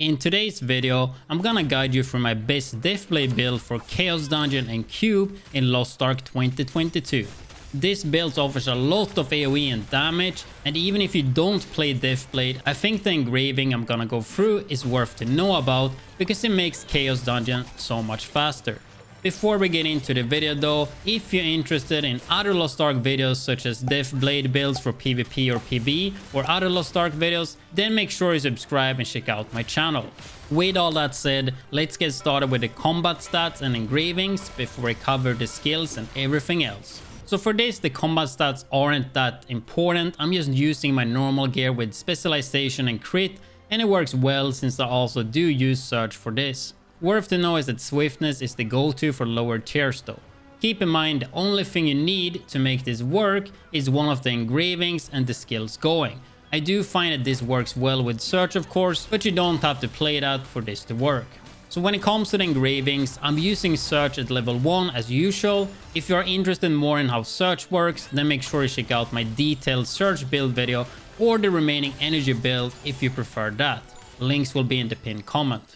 In today's video, I'm gonna guide you through my best Deathblade build for Chaos Dungeon and Cube in Lost Ark 2022. This build offers a lot of AoE and damage, and even if you don't play Deathblade, I think the engraving I'm gonna go through is worth to know about because it makes Chaos Dungeon so much faster. Before we get into the video though, if you're interested in other Lost Ark videos such as Deathblade builds for PvP or PvE or other Lost Ark videos, then make sure you subscribe and check out my channel. With all that said, let's get started with the combat stats and engravings before we cover the skills and everything else. So for this, the combat stats aren't that important. I'm just using my normal gear with specialization and crit, and it works well since I also do use search for this. Worth to know is that swiftness is the go-to for lower tiers though. Keep in mind the only thing you need to make this work is one of the engravings and the skills going. I do find that this works well with search of course, but you don't have to play that for this to work. So when it comes to the engravings, I'm using search at level 1 as usual. If you are interested more in how search works, then make sure you check out my detailed search build video or the remaining energy build if you prefer that. Links will be in the pinned comment.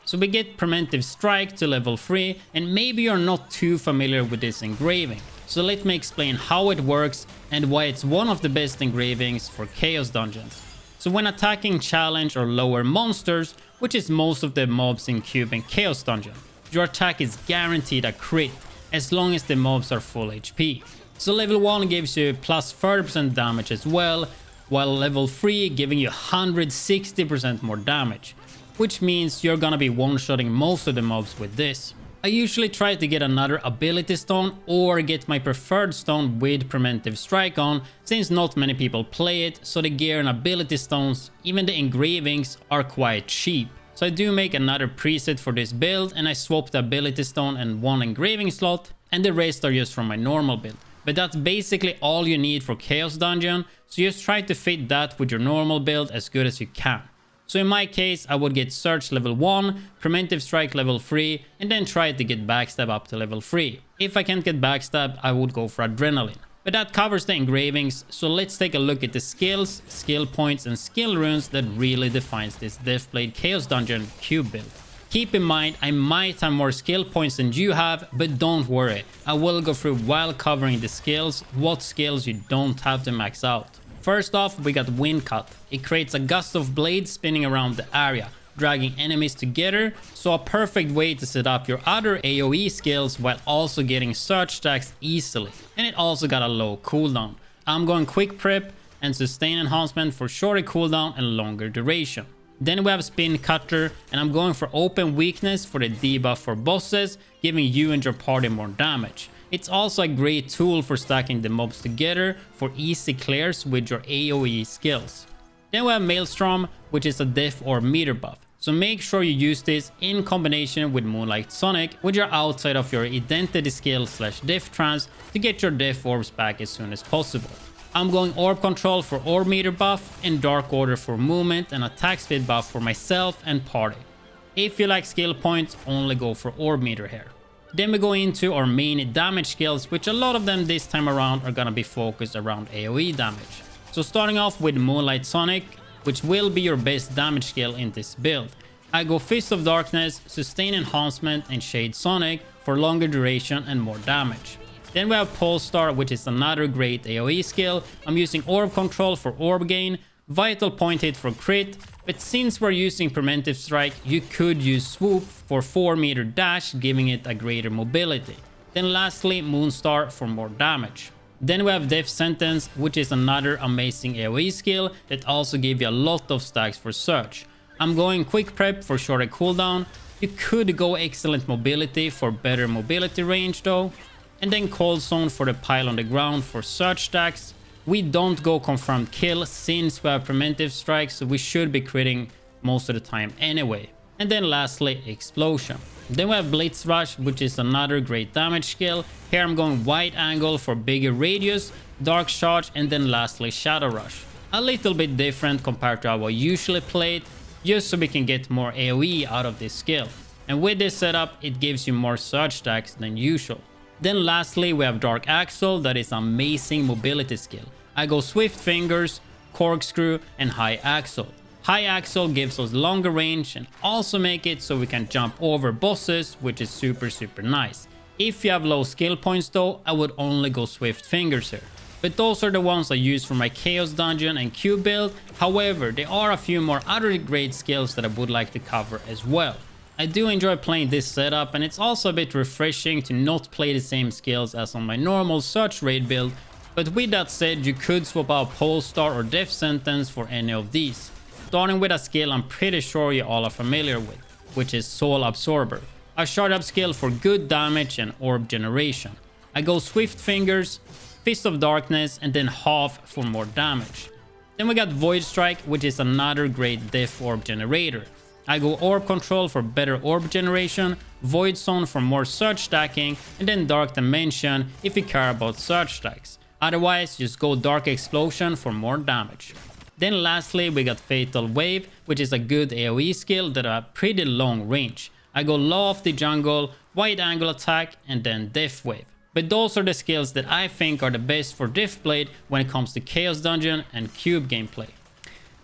So we get Preventive Strike to level 3, and maybe you're not too familiar with this engraving. So let me explain how it works and why it's one of the best engravings for Chaos Dungeons. So when attacking challenge or lower monsters, which is most of the mobs in Cube and Chaos Dungeon, your attack is guaranteed a crit as long as the mobs are full HP. So level 1 gives you plus 30% damage as well, while level 3 giving you 160% more damage. Which means you're gonna be one-shotting most of the mobs with this. I usually try to get another ability stone or get my preferred stone with Preventive Strike on, since not many people play it, so the gear and ability stones, even the engravings, are quite cheap. So I do make another preset for this build and I swap the ability stone and one engraving slot, and the rest are just from my normal build. But that's basically all you need for Chaos Dungeon, so just try to fit that with your normal build as good as you can. So in my case, I would get Search level 1, Preventive Strike level 3, and then try to get Backstab up to level 3. If I can't get Backstab, I would go for Adrenaline. But that covers the engravings, so let's take a look at the skills, skill points, and skill runes that really defines this Deathblade Chaos Dungeon Cube build. Keep in mind, I might have more skill points than you have, but don't worry. I will go through while covering the skills, what skills you don't have to max out. First off, we got Wind Cut. It creates a gust of blades spinning around the area, dragging enemies together, so a perfect way to set up your other AoE skills while also getting search stacks easily. And it also got a low cooldown. I'm going Quick Prep and Sustain Enhancement for shorter cooldown and longer duration. Then we have Spin Cutter, and I'm going for Open Weakness for the debuff for bosses, giving you and your party more damage. It's also a great tool for stacking the mobs together for easy clears with your AoE skills. Then we have Maelstrom, which is a def or meter buff. So make sure you use this in combination with Moonlight Sonic when you're outside of your identity skill / def trance to get your def orbs back as soon as possible. I'm going Orb Control for Orb meter buff and Dark Order for movement and attack speed buff for myself and party. If you like skill points, only go for Orb meter here. Then we go into our main damage skills, which a lot of them this time around are gonna be focused around AoE damage. So starting off with Moonlight Sonic, which will be your best damage skill in this build. I go Fist of Darkness, Sustain Enhancement, and Shade Sonic for longer duration and more damage. Then we have Polestar, which is another great AoE skill. I'm using Orb Control for Orb gain, Vital Point Hit for crit, but since we're using Preventive Strike, you could use Swoop for 4-meter dash, giving it a greater mobility. Then lastly, Moonstar for more damage. Then we have Death Sentence, which is another amazing AoE skill that also gives you a lot of stacks for search. I'm going Quick Prep for shorter cooldown. You could go Excellent Mobility for better mobility range though. And then Cold Zone for the pile on the ground for search stacks. We don't go Confirmed Kill since we have Preventive Strike, so we should be critting most of the time anyway. And then lastly, Explosion. Then we have Blitz Rush, which is another great damage skill. Here I'm going Wide Angle for bigger radius, Dark Charge, and then lastly Shadow Rush. A little bit different compared to how I usually play it, just so we can get more AoE out of this skill. And with this setup, it gives you more search stacks than usual. Then lastly, we have Dark Axle, that is amazing mobility skill. I go Swift Fingers, Corkscrew, and High Axle. High axle gives us longer range and also make it so we can jump over bosses, which is super nice. If you have low skill points though, I would only go swift fingers here. But those are the ones I use for my Chaos Dungeon and Cube build. However, there are a few more other great skills that I would like to cover as well. I do enjoy playing this setup, and it's also a bit refreshing to not play the same skills as on my normal search raid build. But with that said, you could swap out Polestar or Death Sentence for any of these. Starting with a skill I'm pretty sure you all are familiar with, which is Soul Absorber. A shard up skill for good damage and orb generation. I go Swift Fingers, Fist of Darkness, and then half for more damage. Then we got Void Strike, which is another great death orb generator. I go Orb Control for better orb generation, Void Zone for more surge stacking, and then Dark Dimension if you care about surge stacks. Otherwise, just go Dark Explosion for more damage. Then lastly, we got Fatal Wave, which is a good AoE skill that have pretty long range. I go Law of the Jungle, Wide Angle Attack, and then Death Wave. But those are the skills that I think are the best for Deathblade when it comes to Chaos Dungeon and Cube gameplay.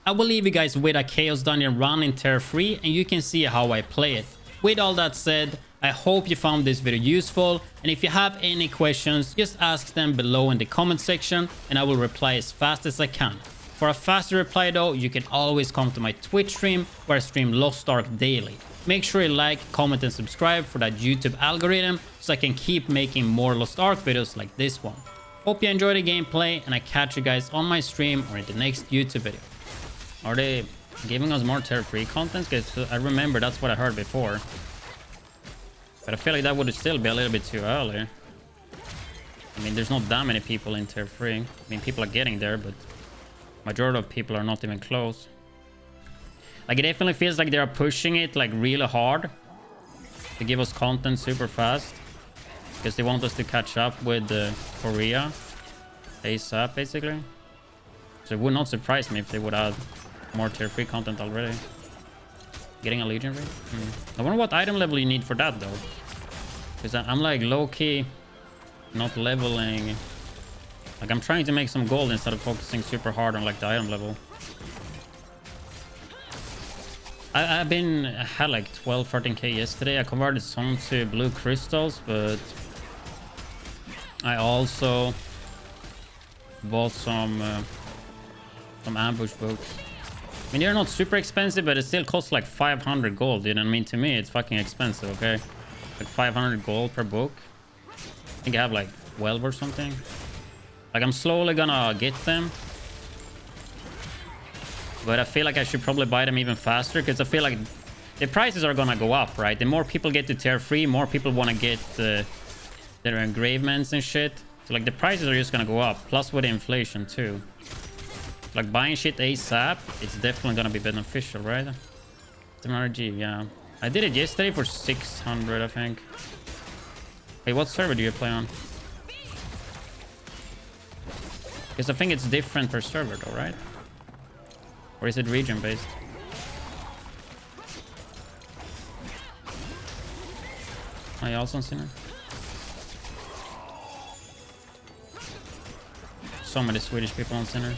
I will leave you guys with a Chaos Dungeon run in Tier 3 and you can see how I play it. With all that said, I hope you found this video useful, and if you have any questions, just ask them below in the comment section and I will reply as fast as I can. For a faster reply though, you can always come to my Twitch stream where I stream Lost Ark daily. Make sure you like, comment and subscribe for that YouTube algorithm so I can keep making more Lost Ark videos like this one. Hope you enjoy the gameplay and I catch you guys on my stream or in the next YouTube video. Are they giving us more Tier 3 content? Because I remember that's what I heard before. But I feel like that would still be a little bit too early. I mean, there's not that many people in Tier 3. I mean, people are getting there, but majority of people are not even close. Like, it definitely feels like they are pushing it like really hard to give us content super fast, because they want us to catch up with Korea ASAP, basically. So it would not surprise me if they would add more Tier 3 content already. Getting a Legion ring? I wonder what item level you need for that though, because I'm like low-key not leveling. Like, I'm trying to make some gold instead of focusing super hard on like the item level. I had like 12-13k yesterday. I converted some to blue crystals, but I also bought some ambush books. I mean, they're not super expensive, but it still costs like 500 gold. You know what I mean? To me, it's fucking expensive, okay? Like 500 gold per book. I think I have like 12 or something. Like, I'm slowly gonna get them. But I feel like I should probably buy them even faster, because I feel like the prices are gonna go up, right? The more people get to Tier 3, more people want to get their engravements and shit. So like the prices are just gonna go up, plus with inflation too. Like, buying shit ASAP, it's definitely gonna be beneficial, right? 700G, yeah. I did it yesterday for 600, I think. Hey, what server do you play on? Because I think it's different per server though, right? Or is it region based? Are you also on Sinner? So many Swedish people on Sinner.